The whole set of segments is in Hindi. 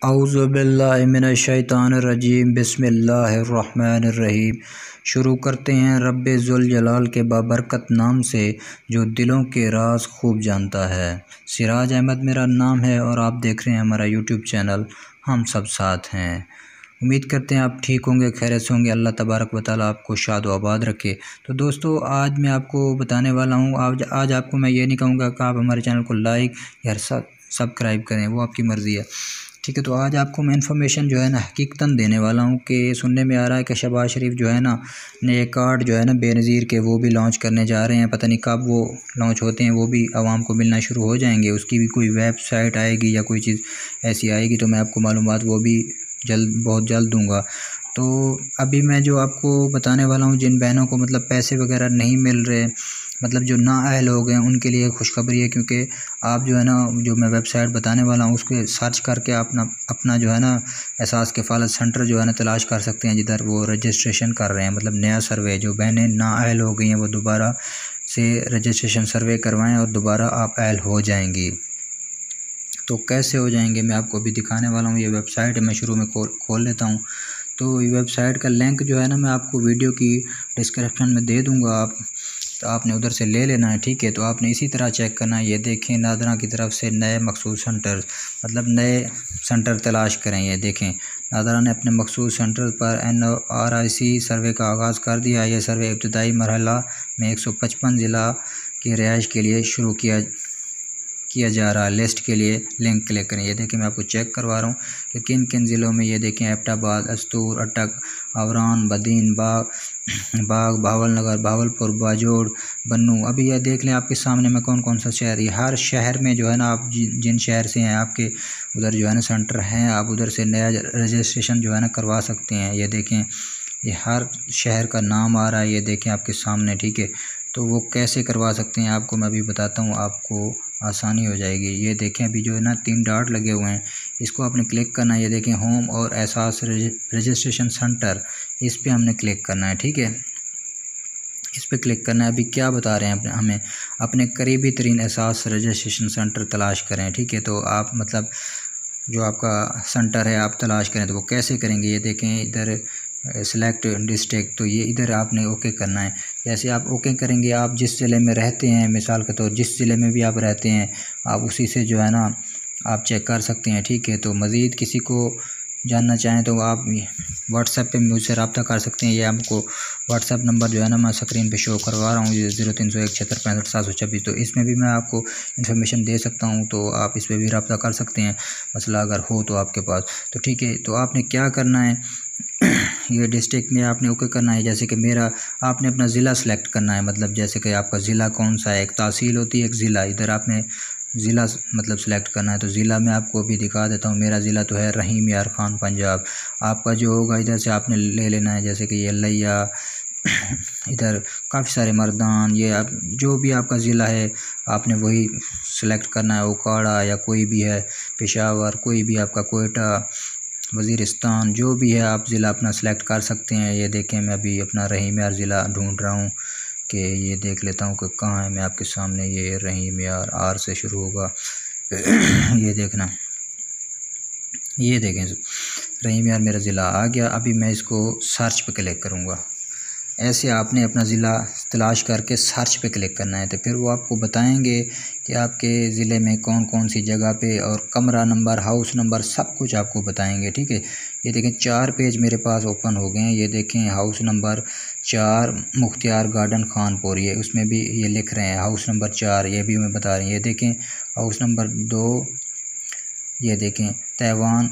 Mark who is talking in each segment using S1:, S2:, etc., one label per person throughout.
S1: औज़ुबिल्लाहि मिनश्शैतानिर्रजीम बिस्मिल्लाहिर्रहमानिर्रहीम। शुरू करते हैं रब्बे ज़ुल जलाल के बाबरकत नाम से जो दिलों के राज खूब जानता है। सिराज अहमद मेरा नाम है और आप देख रहे हैं हमारा यूट्यूब चैनल हम सब साथ हैं। उम्मीद करते हैं आप ठीक होंगे, खैरियत से होंगे। अल्लाह तबारक व तआला आपको शाद व आबाद रखे। तो दोस्तों, आज मैं आपको बताने वाला हूँ, आज आपको मैं ये नहीं कहूँगा कि आप हमारे चैनल को लाइक या सब्सक्राइब करें, वो आपकी मर्ज़ी है, ठीक है। तो आज आपको मैं इन्फॉर्मेशन जो है ना हकीकतन देने वाला हूँ कि सुनने में आ रहा है कि शहबाज शरीफ जो है ना नए कार्ड जो है ना बेनज़ीर के वो भी लॉन्च करने जा रहे हैं। पता नहीं कब वो लॉन्च होते हैं, वो भी आवाम को मिलना शुरू हो जाएंगे। उसकी भी कोई वेबसाइट आएगी या कोई चीज़ ऐसी आएगी तो मैं आपको मालूमात वो भी बहुत जल्द दूँगा। तो अभी मैं जो आपको बताने वाला हूँ, जिन बहनों को मतलब पैसे वगैरह नहीं मिल रहे, मतलब जो नाअहल हो गए, उनके लिए खुशखबरी है। क्योंकि आप जो है ना, जो मैं वेबसाइट बताने वाला हूँ उसको सर्च करके अपना जो है ना एहसास किफ़ालत सेंटर जो है ना तलाश कर सकते हैं, जिधर वो रजिस्ट्रेशन कर रहे हैं। मतलब नया सर्वे, जो बहनें नाअहल हो गई हैं वो दोबारा से रजिस्ट्रेशन सर्वे करवाएँ और दोबारा आप अहल हो जाएंगी। तो कैसे हो जाएंगे मैं आपको अभी दिखाने वाला हूँ। ये वेबसाइट है, मैं शुरू में खोल लेता हूँ। तो ये वेबसाइट का लिंक जो है ना मैं आपको वीडियो की डिस्क्रिप्शन में दे दूँगा, तो आपने उधर से ले लेना है, ठीक है। तो आपने इसी तरह चेक करना है। ये देखें, नादरा की तरफ से नए मखसूस सेंटर, मतलब नए सेंटर तलाश करें। ये देखें, नादरा ने अपने मखसूस सेंटर पर NRIC सर्वे का आगाज़ कर दिया। यह सर्वे इब्तदाई मरहला में 155 ज़िला की रिहाइश के लिए शुरू किया जा रहा है। लिस्ट के लिए लिंक क्लिक करें। ये देखिए, मैं आपको चेक करवा रहा हूँ कि किन किन ज़िलों में। ये देखें, एबटाबाद, अस्तूर, अटक, आवरान, बदीन, बाग, भावलनगर, भावलपुर, बाजोड़, बन्नू। अभी यह देख लें आपके सामने में कौन कौन सा शहर। ये हर शहर में जो है ना, आप जिन शहर से हैं आपके उधर जो है ना सेंटर हैं, आप उधर से नया रजिस्ट्रेशन जो है ना करवा सकते हैं। ये देखें, ये हर शहर का नाम आ रहा है, ये देखें आपके सामने, ठीक है। तो वो कैसे करवा सकते हैं आपको मैं अभी बताता हूँ, आपको आसानी हो जाएगी। ये देखें, अभी जो है ना 3 डॉट लगे हुए हैं, इसको आपने क्लिक करना है। ये देखें, होम और एहसास रजिस्ट्रेशन सेंटर, इस पे हमने क्लिक करना है, ठीक है। इस पे क्लिक करना है। अभी क्या बता रहे हैं हमें अपने करीबी तरीन एहसास रजिस्ट्रेशन सेंटर तलाश करें, ठीक है। तो आप मतलब जो आपका सेंटर है आप तलाश करें, तो वो कैसे करेंगे। ये देखें, इधर सेलेक्ट डिस्ट्रिक्ट, तो ये इधर आपने ओके करना है। जैसे आप ओके करेंगे, आप जिस ज़िले में रहते हैं, मिसाल के तौर जिस ज़िले में भी आप रहते हैं, आप उसी से जो है ना आप चेक कर सकते हैं, ठीक है। तो मज़ीद किसी को जानना चाहें तो आप व्हाट्सएप पे मुझसे रब्ता कर सकते हैं। ये आपको व्हाट्सएप नंबर जो है ना मैं स्क्रीन पे शो करवा रहा हूँ, 0301766526। तो इसमें भी मैं आपको इन्फॉर्मेशन दे सकता हूँ, तो आप इस पर भी रब्ता कर सकते हैं, मसला अगर हो तो आपके पास। तो ठीक है, तो आपने क्या करना है ये डिस्ट्रिक्ट में आपने ओके करना है। जैसे कि मेरा, आपने अपना ज़िला सेलेक्ट करना है, मतलब जैसे कि आपका ज़िला कौन सा है। एक तहसील होती है, एक ज़िला, इधर आपने ज़िला मतलब सेलेक्ट करना है। तो ज़िला मैं आपको अभी दिखा देता हूँ। मेरा ज़िला तो है रहीम यार ख़ान पंजाब। आपका जो होगा इधर से आपने ले लेना है, जैसे कि ये लिया इधर काफ़ी सारे मर्दान, ये आप जो भी आपका ज़िला है आपने वही सेलेक्ट करना है। उकाड़ा या कोई भी है, पेशावर, कोई भी आपका, कोयटा, वज़ीरिस्तान, जो भी है आप ज़िला अपना सेलेक्ट कर सकते हैं। ये देखें, मैं अभी अपना रहीम यार ज़िला ढूंढ रहा हूँ कि ये देख लेता हूँ कि कहाँ है। मैं आपके सामने, ये रहीम यार आर से शुरू होगा ये देखना, ये देखें, रहीम यार मेरा ज़िला आ गया। अभी मैं इसको सर्च पे क्लिक करूँगा। ऐसे आपने अपना ज़िला तलाश करके सर्च पे क्लिक करना है, तो फिर वो आपको बताएंगे कि आपके ज़िले में कौन कौन सी जगह पे, और कमरा नंबर, हाउस नंबर, सब कुछ आपको बताएंगे, ठीक है। ये देखें, 4 पेज मेरे पास ओपन हो गए हैं। ये देखें, house number 4 Mukhtiar garden Khanpur, ये उसमें भी ये लिख रहे हैं हाउस नंबर 4, ये भी हमें बता रहे हैं। ये देखें, हाउस नंबर 2, ये देखें, तैवान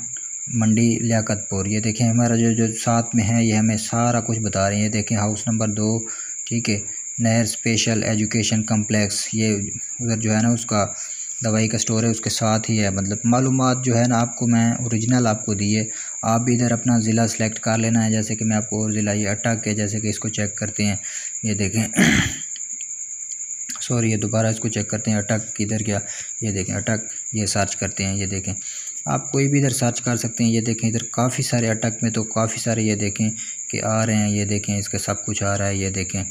S1: मंडी लियाकतपुर, ये देखें हमारा जो साथ में है, ये हमें सारा कुछ बता रहे हैं। ये देखें, हाउस नंबर 2, ठीक है, नहर स्पेशल एजुकेशन कम्प्लेक्स, ये उधर जो है ना उसका दवाई का स्टोर है, उसके साथ ही है। मतलब मालूमात जो है ना आपको मैं ओरिजिनल आपको दी है। आप भी इधर अपना ज़िला सेलेक्ट कर लेना है। जैसे कि मैं आपको और ज़िला, ये अटक है, जैसे कि इसको चेक करते हैं। ये देखें सॉरी, ये दोबारा इसको चेक करते हैं, अटक किधर गया। ये देखें, अटक, ये सर्च करते हैं। ये देखें, आप कोई भी इधर सर्च कर सकते हैं। ये देखें, इधर काफ़ी सारे अटक में तो काफ़ी सारे ये देखें कि आ रहे हैं। ये देखें, इसका सब कुछ आ रहा है। ये देखें,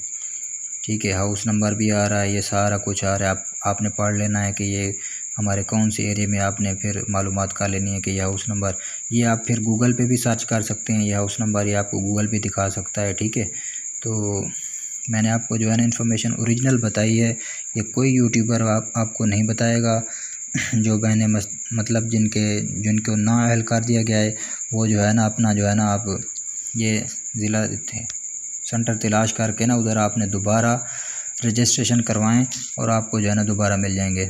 S1: ठीक है, हाउस नंबर भी आ रहा है, ये सारा कुछ आ रहा है। आपने पढ़ लेना है कि ये हमारे कौन से एरिया में आपने फिर मालूमात कर लेनी है कि यह हाउस नंबर, ये आप फिर गूगल पे भी सर्च कर सकते हैं। यह हाउस नंबर ये आपको गूगल पे दिखा सकता है, ठीक है। तो मैंने आपको जो है ना इन्फॉर्मेशन ओरिजिनल बताई है, ये कोई यूट्यूबर आपको नहीं बताएगा। जो बहनें मतलब जिनको नाअहल कर दिया गया है, वो जो है ना अपना जो है ना आप ये ज़िला सेंटर तलाश करके ना उधर आपने दोबारा रजिस्ट्रेशन करवाएं और आपको जो है ना दोबारा मिल जाएंगे,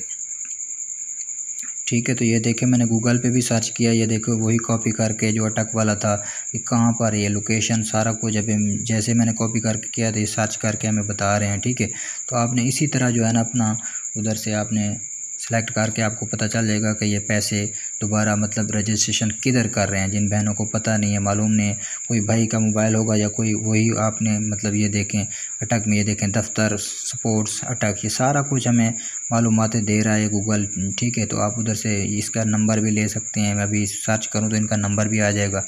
S1: ठीक है। तो ये देखें मैंने गूगल पे भी सर्च किया, ये देखो वही कॉपी करके जो अटक वाला था कि कहाँ पर ये लोकेशन सारा कुछ अभी जैसे मैंने कॉपी करके किया तो ये सर्च करके हमें बता रहे हैं, ठीक है। तो आपने इसी तरह जो है ना अपना उधर से आपने सेलेक्ट करके आपको पता चल जाएगा कि ये पैसे दोबारा मतलब रजिस्ट्रेशन किधर कर रहे हैं। जिन बहनों को पता नहीं है, मालूम नहीं, कोई भाई का मोबाइल होगा या कोई वही आपने मतलब ये देखें अटक में, ये देखें दफ्तर स्पोर्ट्स अटक, ये सारा कुछ हमें मालूमातें दे रहा है गूगल, ठीक है। तो आप उधर से इसका नंबर भी ले सकते हैं, मैं अभी सर्च करूँ तो इनका नंबर भी आ जाएगा,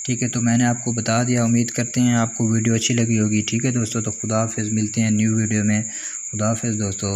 S1: ठीक है। तो मैंने आपको बता दिया, उम्मीद करते हैं आपको वीडियो अच्छी लगी होगी, ठीक है दोस्तों। तो खुदा हाफिज़, मिलते हैं न्यू वीडियो में, खुदा हाफिज़ दोस्तों।